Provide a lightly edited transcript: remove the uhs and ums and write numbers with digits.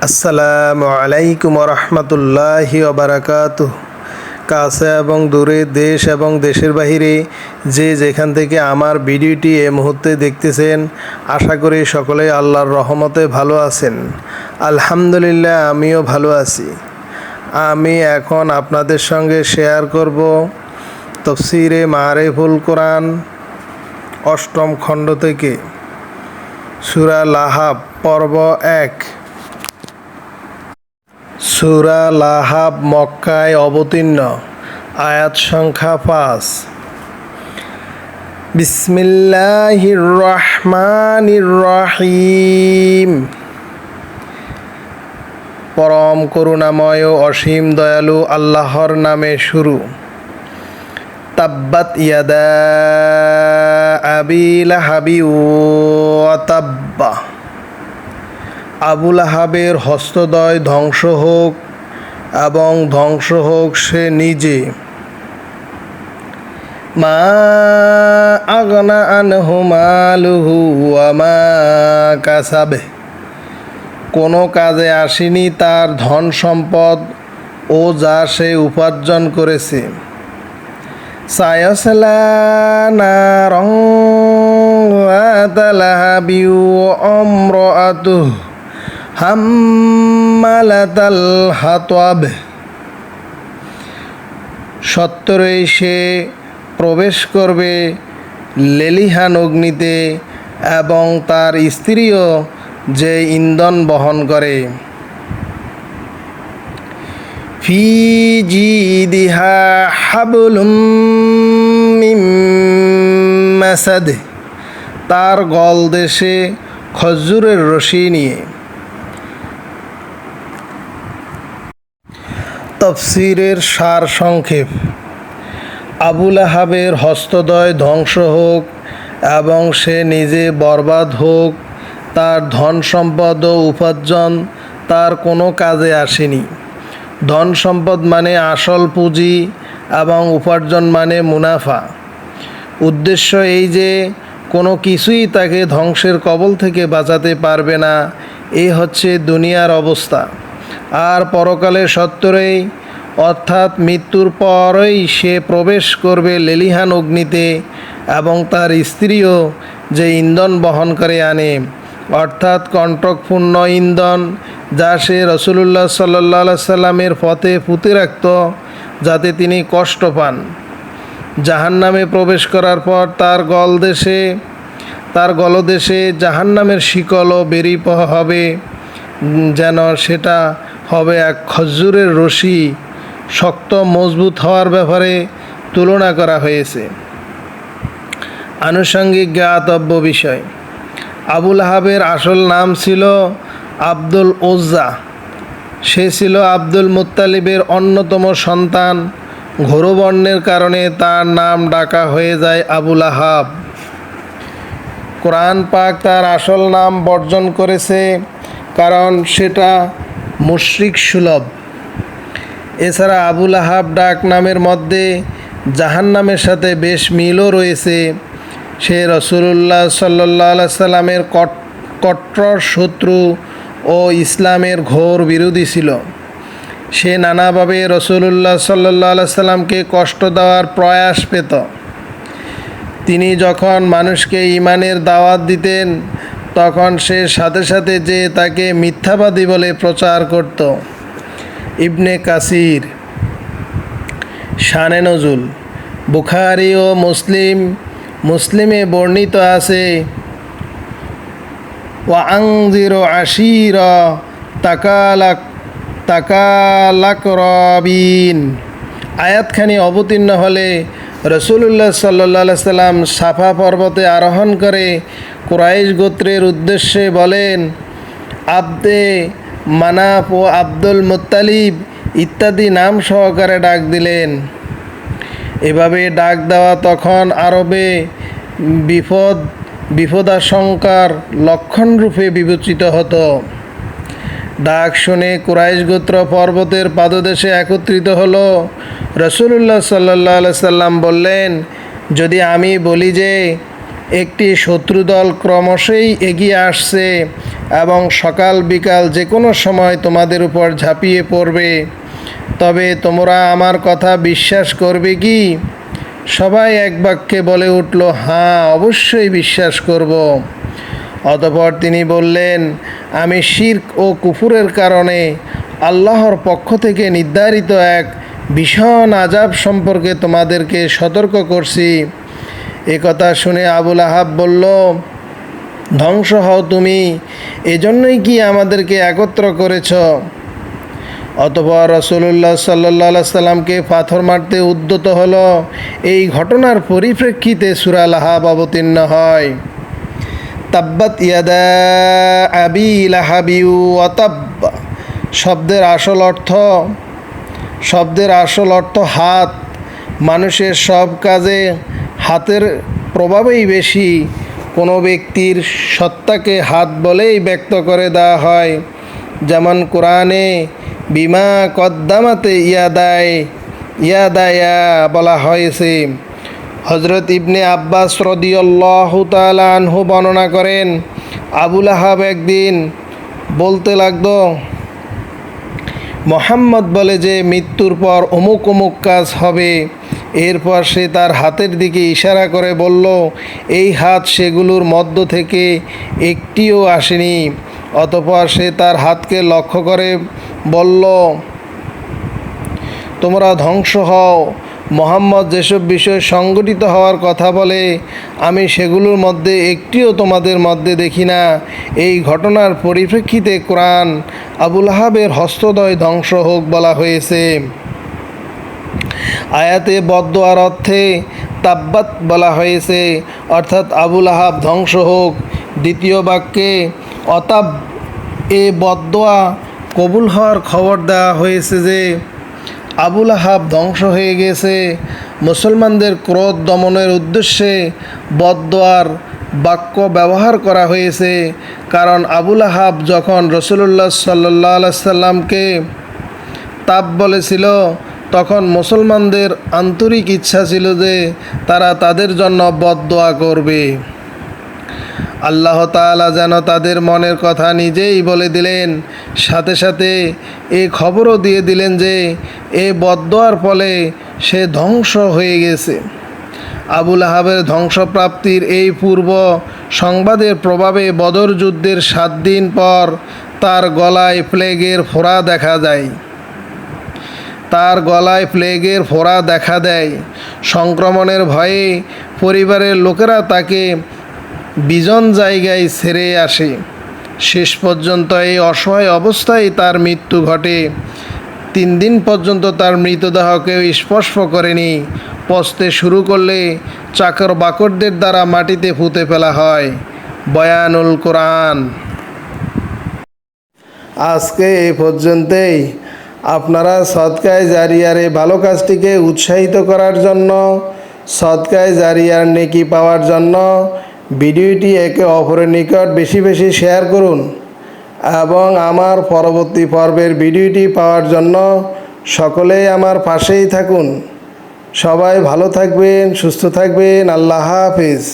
আসসালামু আলাইকুম রহমতুল্লাহি ওবারাকাতুহ। কাছে এবং দূরে, দেশ এবং দেশের বাহিরে যে যেখান থেকে আমার ভিডিওটি এই মুহূর্তে দেখতেছেন, আশা করি সকলেই আল্লাহর রহমতে ভালো আছেন। আলহামদুলিল্লাহ, আমিও ভালো আছি। আমি এখন আপনাদের সঙ্গে শেয়ার করব তাফসীরে মারিফুল কোরআন ৮ম খণ্ড থেকে সূরা লাহাব পর্ব ১। সূরা লাহাব মক্কায় অবতীর্ণ, আয়াত সংখ্যা ৫। বিসমিল্লাহির রহমানির রহিম। পরম করুণাময় ও অসীম দয়ালু আল্লাহর নামে শুরু। তাব্বাত ইয়াদা আবি লাহাবি ওয়া তাব্বা। আবু লাহাবের হস্তদ্বয় ধ্বংস হোক এবং ধ্বংস হোক সে নিজে। মা আগনা আনহু মালুহু ওয়া মা কাসাবে। কোনো কাজে আসেনি তার ধন সম্পদ ও যা সে উপার্জন করেছে। সায়াসলা নারং যাতা লাহাবি ওয়া ইমরাতুহু হাম্মালাতাল হাতাব। সত্তরেই সে প্রবেশ করবে লেলিহান অগ্নিতে এবং তার স্ত্রীও যে ইন্ধন বহন করে। ফি জিদিহা হাবলুম মিন মাসাদ। তার গলদেশে খজুরের রশি নিয়ে। তাফসীরের সার সংক্ষেপ। আবু লাহাবের হস্তদ্বয় ধ্বংস হোক এবং সে নিজে বরবাদ হোক। তার ধন সম্পদ ও উপার্জন তার কোনো কাজে আসেনি। ধন সম্পদ মানে আসল পুঁজি এবং উপার্জন মানে মুনাফা। উদ্দেশ্য এই যে কোনো কিছুই তাকে ধ্বংসের কবল থেকে বাঁচাতে পারবে না। এই হচ্ছে দুনিয়ার অবস্থা। আর পরকালে সত্তরেই অর্থাৎ মৃত্যুর পরই সে প্রবেশ করবে লেলিহান অগ্নিতে এবং তার স্ত্রীও যে ইন্ধন বহন করে আনে, অর্থাৎ কণ্টকপূর্ণ ইন্ধন, যা সে রাসূলুল্লাহ সাল্লাল্লাহু আলাইহি সাল্লামের পথে পুঁতে রাখত যাতে তিনি কষ্ট পান। জাহান্নামে প্রবেশ করার পর তার গলদেশে জাহান্নামের শিকলও বেরিয়ে হবে, যেন সেটা হবে এক খজুরের রশি। শক্ত মজবুত হওয়ার ব্যাপারে তুলনা করা হয়েছে। আনুষঙ্গিক জ্ঞাতব্য বিষয়। আবু লাহাবের আসল নাম ছিল আব্দুল উজ্জা। সে ছিল আব্দুল মুত্তালিবের অন্যতম সন্তান। ঘোরবর্ণের কারণে তার নাম ডাকা হয়ে যায় আবু লাহাব। কোরআন পাক তার আসল নাম বর্জন করেছে, কারণ সেটা মুশরিক সুলভ। এছাড়া আবু লাহাব ডাক নামের মধ্যে জাহান্নামের সাথে বেশ মিলও রয়েছে। সে রাসূলুল্লাহ সাল্লাল্লাহু আলাইহি সাল্লামের কট্টর শত্রু ও ইসলামের ঘোর বিরোধী ছিল। সে নানাভাবে রাসূলুল্লাহ সাল্লাল্লাহু আলাইহি সাল্লামকে কষ্ট দেওয়ার প্রয়াস পেত। তিনি যখন মানুষকে ঈমানের দাওয়াত দিতেন, তখন সে সাথে সাথে যে তাকে মিথ্যাবাদী বলে প্রচার করত। ইবনে কাসির। শানে নজুল। বুখারী ও মুসলিমে বর্ণিত আছে, ওয়া আনজিরু আশীরা তাকালাকরাবিন। আয়াতখানি অবতীর্ণ হলে রাসূলুল্লাহ সাল্লাল্লাহু আলাইহি সাল্লাম সাফা পর্বতে আরোহণ করে কুরাইশ গোত্রের উদ্দেশ্যে বলেন, আব্দে মানাফ ও আব্দুল মুত্তালিব ইত্যাদি নাম সহকারে ডাক দিলেন। এভাবে ডাক দেওয়া তখন আরবে বিপদাশঙ্কার লক্ষণরূপে বিবেচিত হতো। ডাক শুনে কুরাইশ গোত্র পর্বতের পাদদেশে একত্রিত হলো। রাসূলুল্লাহ সাল্লাল্লাহু আলাইহি সাল্লাম বললেন, যদি আমি বলি যে একটি শত্রুদল ক্রমশই এগিয়ে আসছে এবং সকাল বিকাল যে কোনো সময় তোমাদের উপর ঝাঁপিয়ে পড়বে। তবে তোমরা আমার কথা বিশ্বাস করবে কি? সবাই এক বাক্যে বলে উঠল, হ্যাঁ, অবশ্যই বিশ্বাস করব। অতঃপর তিনি বললেন, আমি শিরক ও কুফুরের কারণে আল্লাহর পক্ষ থেকে নির্ধারিত এক ভীষণ আযাব সম্পর্কে তোমাদেরকে সতর্ক করছি। একথা শুনে আবুল আহাব বলল, ধ্বংস হও তুমি, এজন্যই কি আমাদেরকে একত্র করেছ? অতঃপর রাসূলুল্লাহ সাল্লাল্লাহু আলাইহি সাল্লামকে পাথর মারতে উদ্যত হলো। এই ঘটনার পরিপ্রেক্ষিতে সূরা লাহাব অবতীর্ণ হয়। তাব্বাত ইয়াদা আবি লাহাবি ওয়া তাব্ব শব্দের আসল অর্থ হাত। মানুষের সব কাজে হাতের প্রভাবই বেশি। কোনো ব্যক্তির সত্তাকে হাত বলেই ব্যক্ত করে দেওয়া হয়। যেমন কোরআনে বিমা কদ্দামাতে ইয়াদায়া বলা হয়েছে। হজরত ইবনে আব্বাস রাদিয়াল্লাহু তাআলা আনহু বর্ণনা করেন, আবুল আহাব একদিন বলতে লাগলো, মোহাম্মদ বলে যে মৃত্যুর পর অমুক অমুক কাজ হবে। এরপর সে তার হাতের দিকে ইশারা করে বলল, এই হাত সেগুলোর মধ্য থেকে একটিও আসেনি। অতঃপর সে তার হাতকে লক্ষ্য করে বলল, তোমরা ধ্বংস হও। মোহাম্মদ যেসব বিষয় সংগঠিত হওয়ার কথা বলে, আমি সেগুলোর মধ্যে একটিও তোমাদের মধ্যে দেখি না। এই ঘটনার পরিপ্রেক্ষিতে কোরআন আবুল আহাবের হস্তদ্বয় ধ্বংস হোক বলা হয়েছে। আয়াতে বদদোয়ার অর্থে তাব্বাত বলা হয়েছে, অর্থাৎ আবুল আহাব ধ্বংস হোক। দ্বিতীয় বাক্যে অতাব এ বদদোয়া কবুল হওয়ার খবর দেওয়া হয়েছে যে আবুল আহাব ধ্বংস হয়ে গেছে। মুসলমানদের ক্রোধ দমনের উদ্দেশ্যে বদদোয়ার বাক্য ব্যবহার করা হয়েছে। কারণ আবুল আহাব যখন রাসূলুল্লাহ সাল্লাল্লাহু আলাইহি সাল্লামকে তাব বলেছিল, তখন মুসলমানদের আন্তরিক ইচ্ছা ছিল যে তারা তাদের জন্য বদদোয়া করবে। আল্লাহ তাআলা যেন তাদের মনের কথা নিজেই বলে দিলেন, সাথে সাথে এই খবরও দিয়ে দিলেন যে এ বদদোয়ার ফলে সে ধ্বংস হয়ে গেছে। আবুল আহাবের ধ্বংসপ্রাপ্তির এই পূর্ব সংবাদের প্রভাবে বদর যুদ্ধের 7 দিন পর তার গলায় প্লেগের ফোড়া দেখা দেয়। সংক্রমণের ভয়ে পরিবারের লোকেরা তাকে বিজন জায়গায় ছেড়ে আসে। শেষ পর্যন্ত এই অসহায় অবস্থায় তার মৃত্যু ঘটে। 3 দিন পর্যন্ত তার মৃতদেহ কেউ স্পর্শ করেনি। পচতে শুরু করলে চাকর বাকরদের দ্বারা মাটিতে পুঁতে ফেলা হয়। বয়ানুল কোরআন। আজকে এই পর্যন্তই। আপনারা সদকায়ে জারিয়ার এই ভালো কাজটিকে উৎসাহিত করার জন্য, সদকায়ে জারিয়ার নেকি পাওয়ার জন্য ভিডিওটি একে অপরের নিকট বেশি বেশি শেয়ার করুন এবং আমার পরবর্তী পর্বের ভিডিওটি পাওয়ার জন্য সকলেই আমার পাশেই থাকুন। সবাই ভালো থাকবেন, সুস্থ থাকবেন। আল্লাহ হাফেজ।